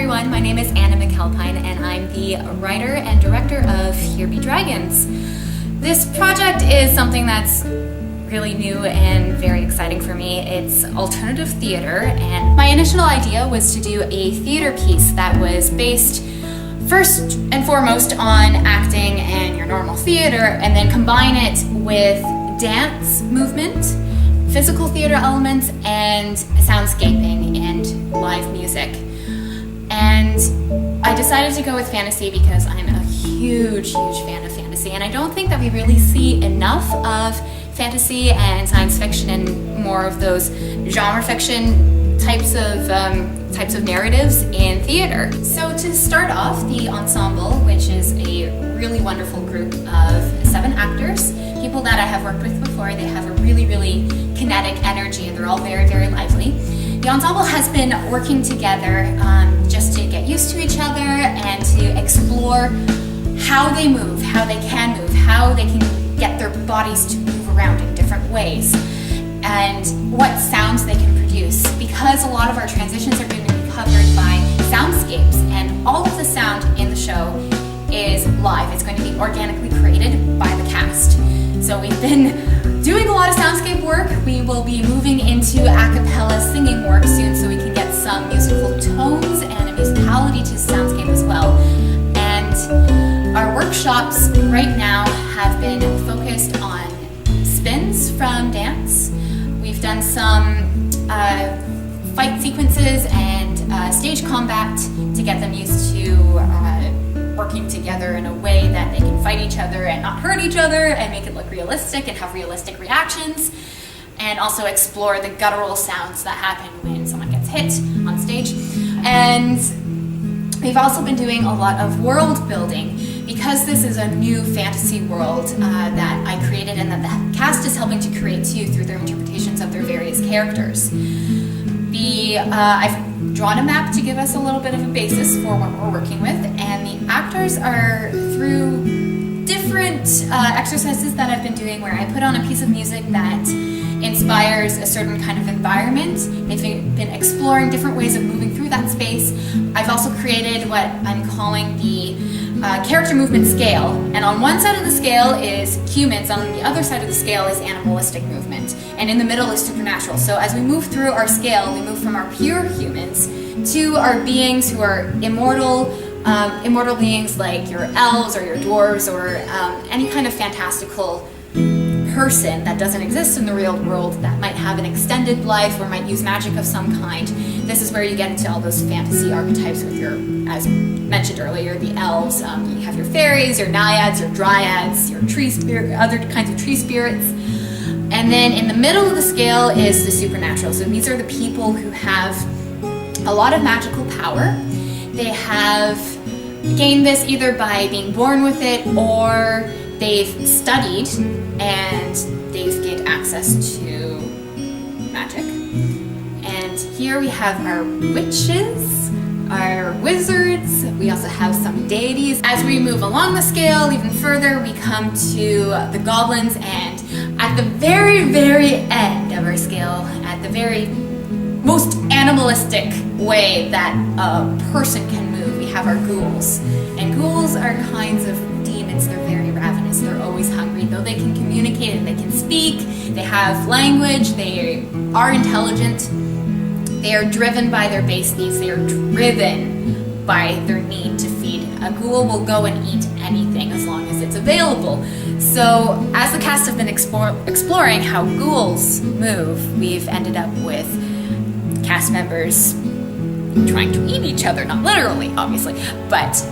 everyone, my name is Anna McAlpine and I'm the writer and director of Here Be Dragons. This project is something that's really new and very exciting for me. It's alternative theater, and my initial idea was to do a theater piece that was based first and foremost on acting and your normal theater, and then combine it with dance movement, physical theater elements, and soundscaping and live music. And I decided to go with fantasy because I'm a huge fan of fantasy, and I don't think that we really see enough of fantasy and science fiction and more of those genre fiction types of narratives in theater. So to start off, the Ensemble, which is a really wonderful group of 7 actors, people that I have worked with before. They have a really kinetic energy and they're all very lively. The Ensemble has been working together just to get used to each other and to explore how they move, how they can move, how they can get their bodies to move around in different ways, and what sounds they can produce. Because a lot of our transitions are going to be covered by soundscapes, and all of the sound in the show is live. It's going to be organically created by the cast. So we've been doing a lot of soundscape work. We will be moving into a cappella singing work soon so we can get some musical tones and a musicality to soundscape as well. And our workshops right now have been focused on spins from dance. We've done some fight sequences and stage combat to get them used to working together in a way that they can fight each other and not hurt each other and make it look realistic and have realistic reactions, and also explore the guttural sounds that happen when someone gets hit on stage. And we've also been doing a lot of world building because this is a new fantasy world that I created and that the cast is helping to create too through their interpretations of their various characters. I've drawn a map to give us a little bit of a basis for what we're working with, and the actors are through different exercises that I've been doing where I put on a piece of music that inspires a certain kind of environment. They've been exploring different ways of moving through that space. I've also created what I'm calling the character movement scale, and on one side of the scale is humans, on the other side of the scale is animalistic movement, and in the middle is supernatural. So as we move through our scale, we move from our pure humans to our beings who are immortal beings like your elves or your dwarves or any kind of fantastical person that doesn't exist in the real world that might have an extended life or might use magic of some kind. This is where you get into all those fantasy archetypes with your, as mentioned earlier, the elves. You have your fairies, your naiads, your dryads, your tree spirit, other kinds of tree spirits. And then in the middle of the scale is the supernatural. So these are the people who have a lot of magical power. They have gained this either by being born with it or they've studied and they've gained access to magic. And here we have our witches, our wizards, we also have some deities. As we move along the scale even further, we come to the goblins, and at the very end of our scale, at the very most animalistic way that a person can move, we have our ghouls. And ghouls are kinds of demons. They're very ravenous. They're always hungry. Though they can communicate and they can speak, they have language, they are intelligent, they are driven by their base needs. They are driven by their need to feed. A ghoul will go and eat anything as long as it's available. So as the cast have been exploring how ghouls move, we've ended up with cast members trying to eat each other, not literally, obviously, but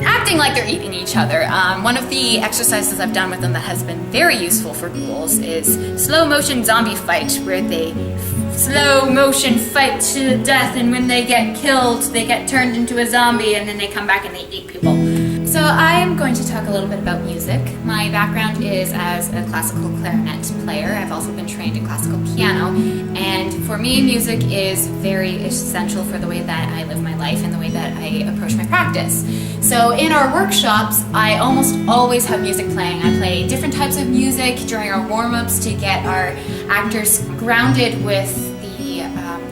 acting like they're eating each other. One of the exercises I've done with them that has been very useful for ghouls is slow motion zombie fight, where they slow motion fight to death, and when they get killed, they get turned into a zombie, and then they come back and they eat people. So I am going to talk a little bit about music. My background is as a classical clarinet player. I've also been trained in classical piano, and for me, music is very essential for the way that I live my life and the way that I approach my practice. So in our workshops, I almost always have music playing. I play different types of music during our warm-ups to get our actors grounded with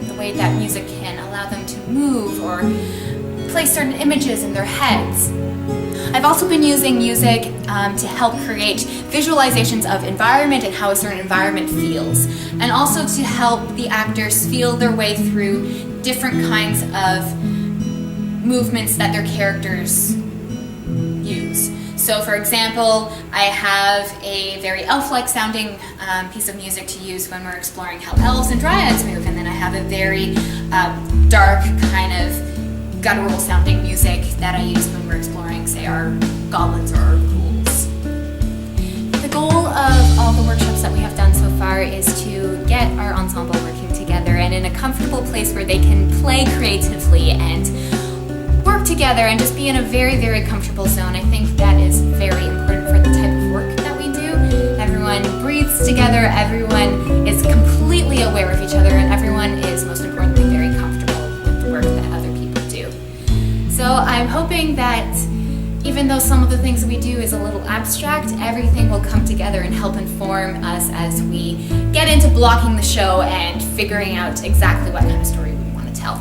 the way that music can allow them to move or place certain images in their heads. I've also been using music to help create visualizations of environment and how a certain environment feels, and also to help the actors feel their way through different kinds of movements that their characters use. So for example, I have a very elf-like sounding piece of music to use when we're exploring how elves and dryads move, and then I have a very dark kind of guttural sounding music that I use when we're exploring, say, our goblins or our ghouls. The goal of all the workshops that we have done so far is to get our ensemble working together and in a comfortable place where they can play creatively and work together and just be in a very, very comfortable zone. I think that is very important for the type of work that we do. Everyone breathes together, everyone is completely aware of each other, and everyone is, most importantly, very comfortable with the work that other people do. So I'm hoping that even though some of the things that we do is a little abstract, everything will come together and help inform us as we get into blocking the show and figuring out exactly what kind of story we want to tell.